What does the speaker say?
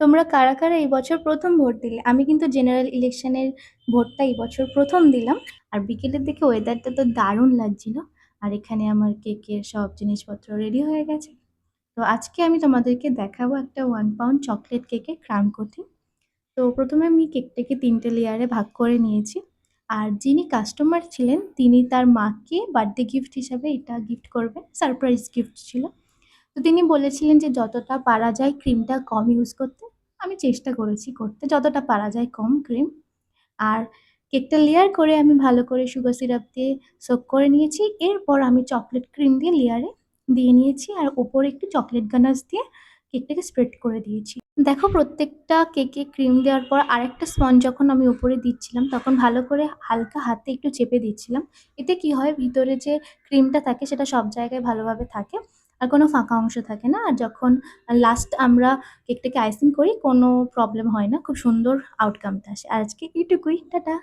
তোমরা কারা, কারা এই বছর ১ম ভোট দিলে? আমি কিন্তু জেনারেল ইলেকশনের ভোটটা এই বছর ১ম দিলাম। আর বিকেলের দিকে ওয়েদারটা তো দারুণ লাগছিল। আর এখানে আমার কেকের সব জিনিসপত্র রেডি হয়ে গেছে। তো আজকে আমি তোমাদেরকে দেখাবো একটা 1 পাউন্ড চকলেট কেকের ক্রাউন কোটিং। তো ১ম এ আমি কেকটাকে ৩ টে লেয়ারে ভাগ করে নিয়েছি। আর যিনি কাস্টমার ছিলেন তিনি তার মাকে বার্থডে গিফট হিসাবে এটা গিফট করবেন। সারপ্রাইজ গিফট ছিল। তো তিনি বলেছিলেন যে যতটা পারা যায় ক্রিমটা কম ইউজ করতে। আমি চেষ্টা করেছি করতে যতটা পারা যায় কম ক্রিম। আর কেকটা লেয়ার করে আমি ভালো করে সুগার সিরাপ দিয়ে সোক করে নিয়েছি। এরপর আমি চকলেট ক্রিম দিয়ে লেয়ারে দিয়ে নিয়েছি আর ওপরে একটু চকলেট গানাশ দিয়ে কেকটাকে স্প্রেড করে দিয়েছি। দেখো প্রত্যেকটা কেকে ক্রিম দেওয়ার পর আরেকটা স্পঞ্জ যখন আমি উপরে দিচ্ছিলাম তখন ভালো করে হালকা হাতে একটু চেপে দিচ্ছিলাম। এতে কি হয় ভিতরে যে ক্রিমটা থাকে সেটা সব জায়গায় ভালোভাবে থাকে আর কোনো ফাঁকা অংশ থাকে না। আর যখন লাস্ট আমরা কেকটাকে আইসিং করি কোনো প্রবলেম হয় না। খুব সুন্দর আউটকামটা আসে। আর আজকে এইটুকুই। টাটা।